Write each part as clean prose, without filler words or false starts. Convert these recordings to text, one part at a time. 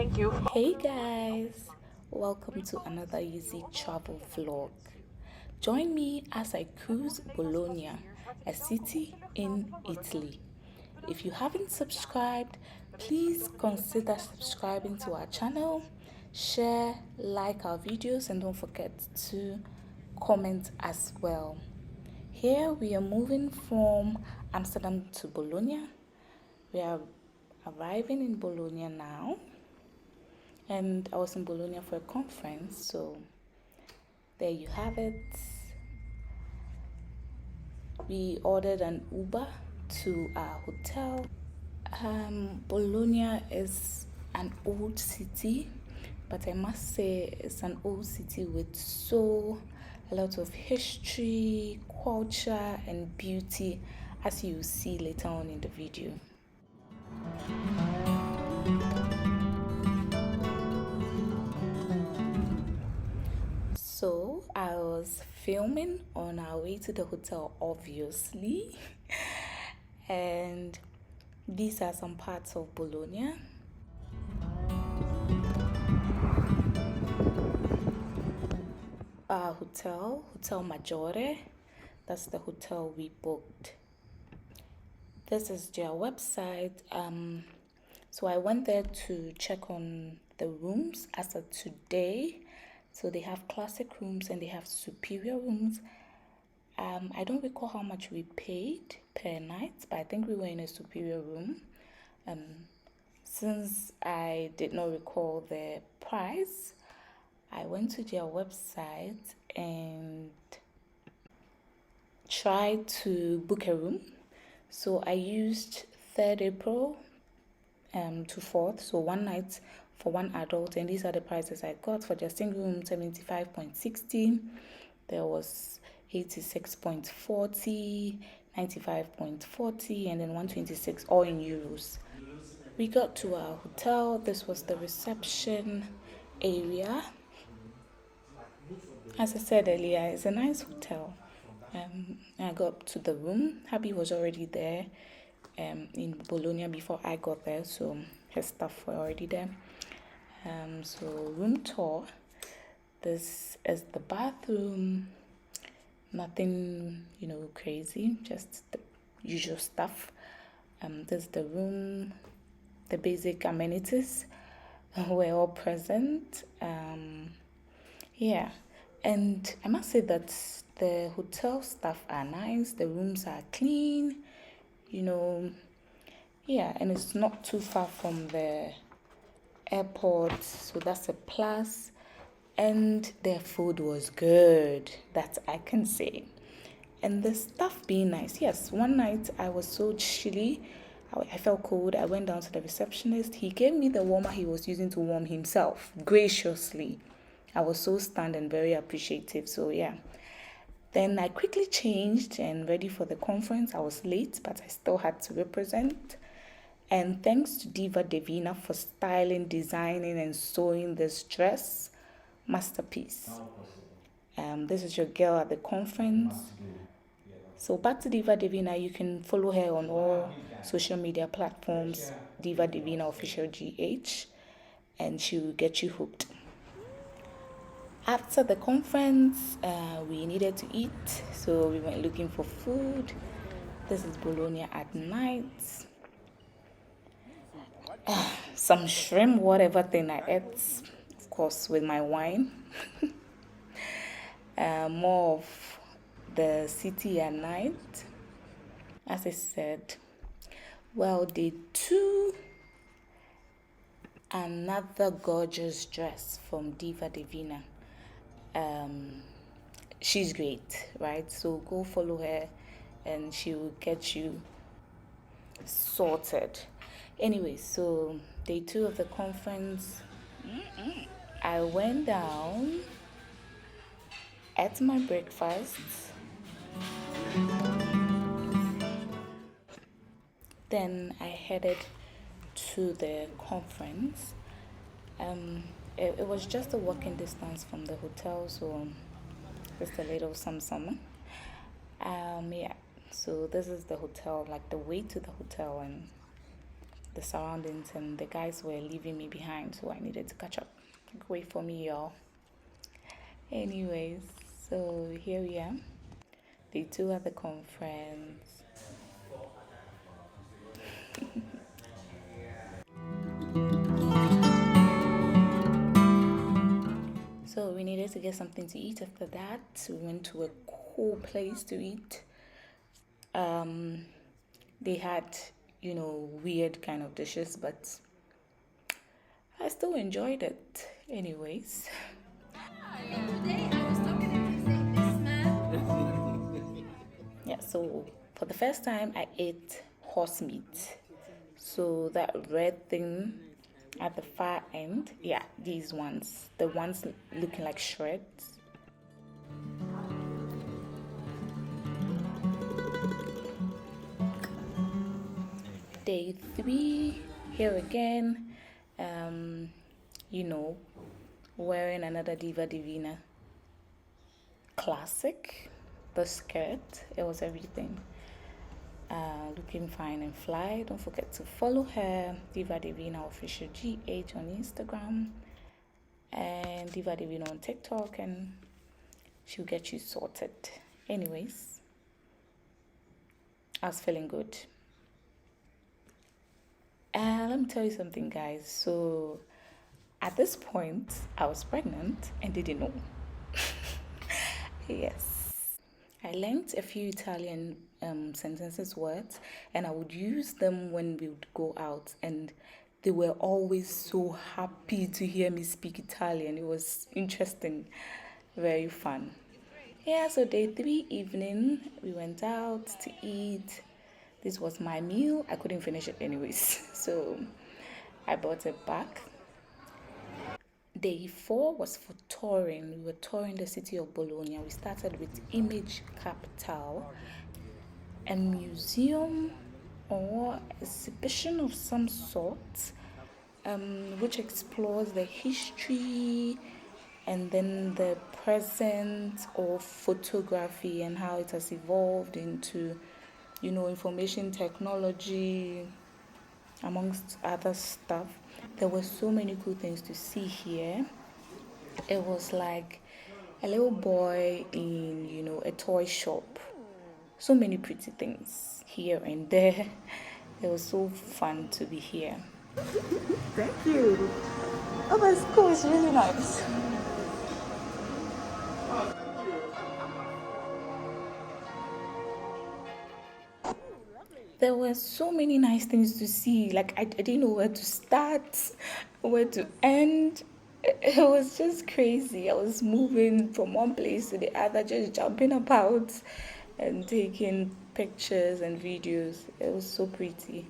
Thank you. Hey guys, welcome to another easy travel vlog. Join me as I cruise Bologna, a city in Italy. If you haven't subscribed, please consider subscribing to our channel, share, like our videos, and don't forget to comment as well. Here we are moving from Amsterdam to Bologna. We are arriving in Bologna now, and I was in Bologna for a conference, so there you have it. We ordered an Uber to our hotel. Bologna is an old city, but I must say it's an old city with a lot of history, culture, and beauty, as you will see later on in the video. So I was filming on our way to the hotel, obviously, and these are some parts of Bologna. Our Hotel Maggiore, that's the hotel we booked. This is their website. So I went there to check on the rooms as of today. So they have classic rooms and they have superior rooms. I don't recall how much we paid per night, but I think we were in a superior room. Since I did not recall the price, I went to their website and tried to book a room. So I used 3rd April to 4th, so one night for one adult, and these are the prices I got. For the single room, 75.60, there was 86.40, 95.40, and then 126, all in euros. We got to our hotel. This was the reception area. As I said earlier, it's a nice hotel. I got to the room. Happy was already there in Bologna before I got there, so his stuff were already there. So room tour. This is the bathroom. Nothing, crazy, just the usual stuff. This is the room. The basic amenities were all present. Yeah, and I must say that the hotel staff are nice. The rooms are clean. Yeah, and it's not too far from the airport, so that's a plus. And their food was good, that I can say. And the staff being nice. Yes, one night I was so chilly. I felt cold. I went down to the receptionist. He gave me the warmer he was using to warm himself graciously. I was so stunned and very appreciative. So, yeah. Then I quickly changed and ready for the conference. I was late, but I still had to represent. And thanks to Diva Devina for styling, designing, and sewing this dress. Masterpiece. This is your girl at the conference. So back to Diva Devina, you can follow her on all social media platforms, Diva Devina Official GH, and she will get you hooked. After the conference, we needed to eat, so we went looking for food. This is Bologna at night. Some shrimp, whatever thing I ate, of course, with my wine. More of the city at night. As I said, well, day 2, another gorgeous dress from Diva Divina. She's great, right? So go follow her and she will get you sorted. Anyway, so day 2 of the conference, I went down, ate my breakfast, then I headed to the conference. It was just a walking distance from the hotel, so just a little some. Yeah, so this is the hotel, like the way to the hotel, and the surroundings, and the guys were leaving me behind, so I needed to catch up. Wait for me, y'all. Anyways, so here we are. Day 2 at the conference. So we needed to get something to eat after that. We went to a cool place to eat. They had, weird kind of dishes, but I still enjoyed it. Anyways. Today I was talking to this man. Yeah, so for the first time I ate horse meat. So that red thing at the far end, yeah, these ones, the ones looking like shreds. Day 3, here again, um, you know, wearing another Diva Divina classic, the skirt, it was everything. Looking fine and fly. Don't forget to follow her, Diva Divina Official GH on Instagram and Diva Divina on TikTok, and she'll get you sorted. Anyways, I was feeling good. Let me tell you something, guys. So, at this point, I was pregnant and didn't know. Yes. I learned a few Italian sentences, words, and I would use them when we would go out, and they were always so happy to hear me speak Italian. It was interesting, very fun. Yeah, so day 3 evening, we went out to eat. This was my meal. I couldn't finish it anyways, so I brought it back. Day 4 was for touring. We were touring the city of Bologna. We started with Image Capital, a museum or exhibition of some sort, which explores the history and then the present of photography and how it has evolved into, information technology, amongst other stuff. There were so many cool things to see here. It was like a little boy in, a toy shop. So many pretty things here and there. It was so fun to be here. Thank you. Oh, that's cool. It's really nice. There were so many nice things to see. Like, I didn't know where to start, where to end. It was just crazy. I was moving from one place to the other, just jumping about and taking pictures and videos. It was so pretty.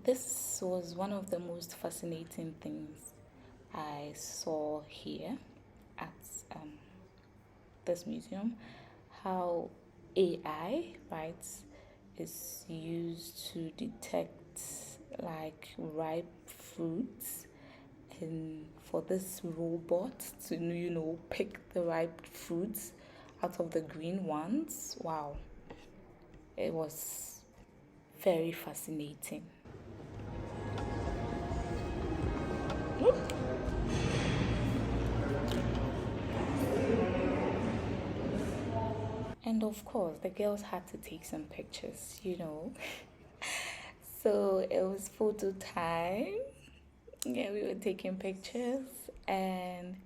This was one of the most fascinating things I saw here at this museum. How AI, right, is used to detect like ripe fruits, and for this robot to, pick the ripe fruits out of the green ones. Wow, it was very fascinating. And of course, the girls had to take some pictures. So it was photo time. Yeah, we were taking pictures, and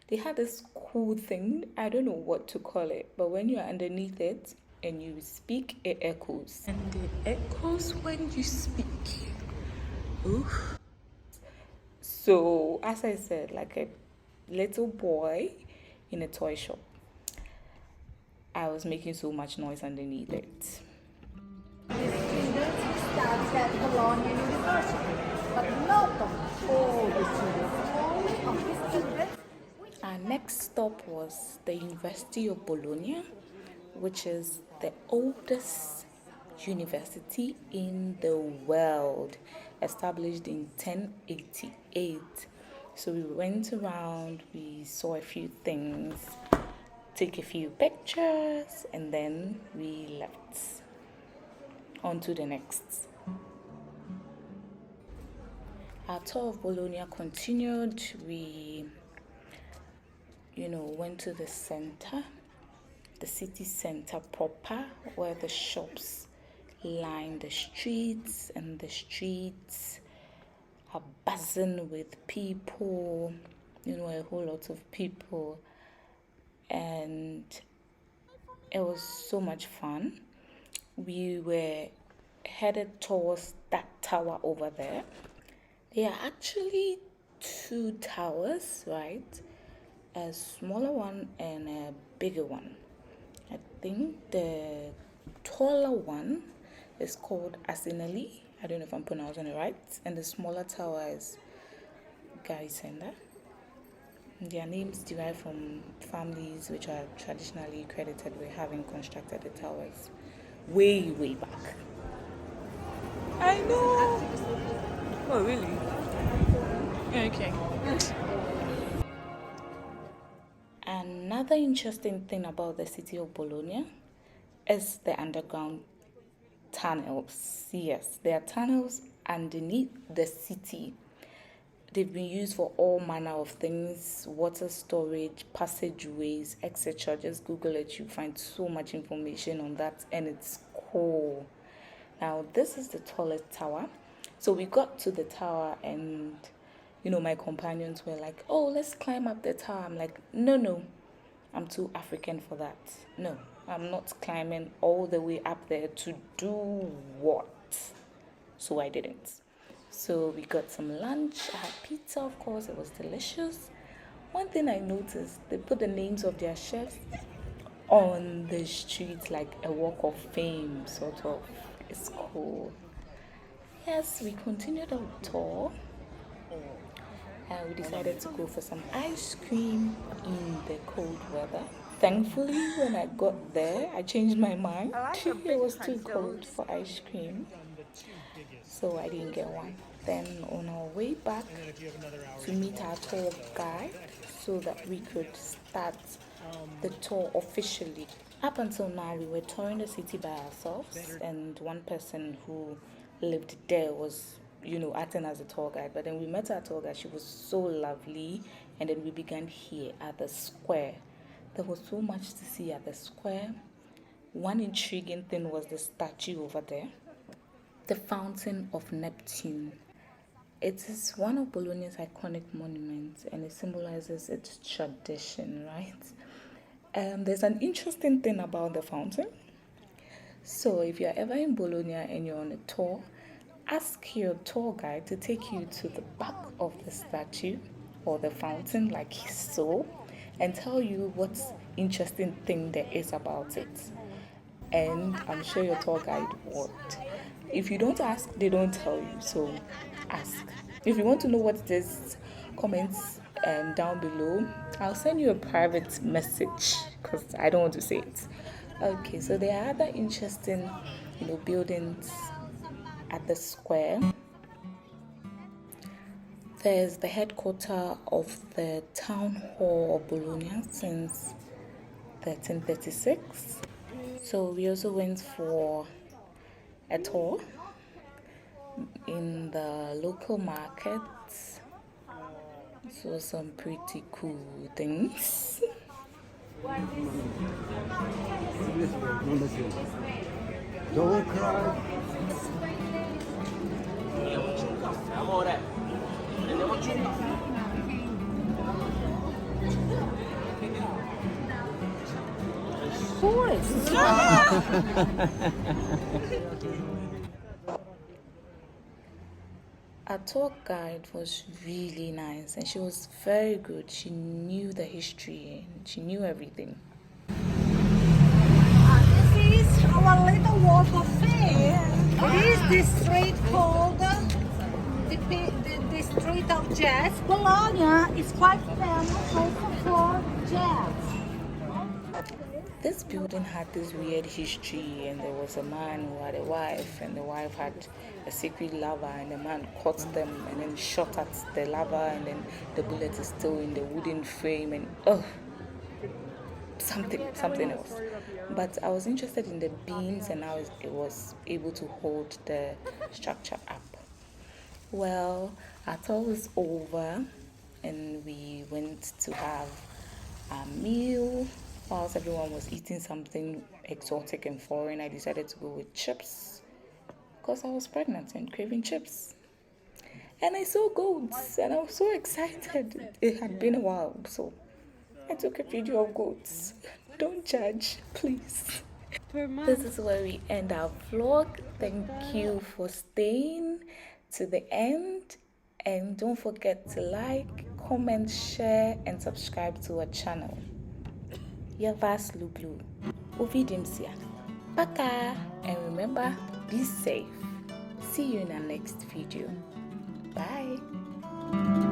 they had this cool thing. I don't know what to call it, but when you're underneath it and you speak, it echoes. And it echoes when you speak. Oof. So, as I said, like a little boy in a toy shop, I was making so much noise underneath it. Students study at Bologna University, but not all the students, only of the students. Our next stop was the University of Bologna, which is the oldest university in the world, established in 1088. So we went around, we saw a few things, took a few pictures, and then we left. On to the next. Our tour of Bologna continued. We, went to the center, the city center proper, where the shops line the streets, and the streets are buzzing with people, a whole lot of people. And it was so much fun. We were headed towards that tower over there. There are actually two towers, right? A smaller one and a bigger one. I think the taller one is called Asinelli. I don't know if I'm pronouncing it right. And the smaller tower is Garisenda. Their names derive from families which are traditionally credited with having constructed the towers way, way back. I know. Oh, really? Okay. Another interesting thing about the city of Bologna is the underground tunnels. Yes, there are tunnels underneath the city. They've been used for all manner of things: water storage, passageways, etc. Just Google it, you find so much information on that, and it's cool. Now, this is the tallest tower. So we got to the tower, and my companions were like, "Oh, let's climb up the tower." I'm like, no, I'm too African for that. No, I'm not climbing all the way up there to do what? So I didn't. So we got some lunch. I had pizza, of course. It was delicious. One thing I noticed, they put the names of their chefs on the street like a walk of fame, sort of. It's cool. Yes, we continued our tour. We decided to go for some ice cream in the cold weather. Thankfully, when I got there, I changed my mind. It was too cold for ice cream, so I didn't get one. Then on our way back to meet our tour guide so that we could start the tour officially. Up until now, we were touring the city by ourselves, and one person who lived there was acting as a tour guide. But then we met our tour guide. She was so lovely, and then we began here at the square. There was so much to see at the square. One intriguing thing was the statue over there, the Fountain of Neptune. It is one of Bologna's iconic monuments, and it symbolizes its tradition, right? There's an interesting thing about the fountain. So if you're ever in Bologna and you're on a tour, ask your tour guide to take you to the back of the statue or the fountain, like so, and tell you what interesting thing there is about it. And I'm sure your tour guide would. If you don't ask, they don't tell you, so ask. If you want to know what it is, comments down below. I'll send you a private message because I don't want to say it. Okay, so there are other interesting buildings at the square. There's the headquarters of the town hall of Bologna since 1336. So we also went for a tour in the local markets. So some pretty cool things. Don't cry. Forest. Our tour guide was really nice, and she was very good. She knew the history, and she knew everything. This is our little walk of fame. It is the street called the street of jazz. Bologna is quite famous also for jazz. This building had this weird history, and there was a man who had a wife, and the wife had a secret lover, and the man caught them and then shot at the lover, and then the bullet is still in the wooden frame, and something else. But I was interested in the beams and how it was able to hold the structure up. Well, our tour was over, and we went to have a meal. Whilst everyone was eating something exotic and foreign, I decided to go with chips because I was pregnant and craving chips. And I saw goats and I was so excited. It had been a while, so I took a video of goats. Don't judge, please. This is where we end our vlog. Thank you for staying to the end. And don't forget to like, comment, share, and subscribe to our channel. Yavas Lublu. Ovidimsia. Baka. And remember, be safe. See you in our next video. Bye.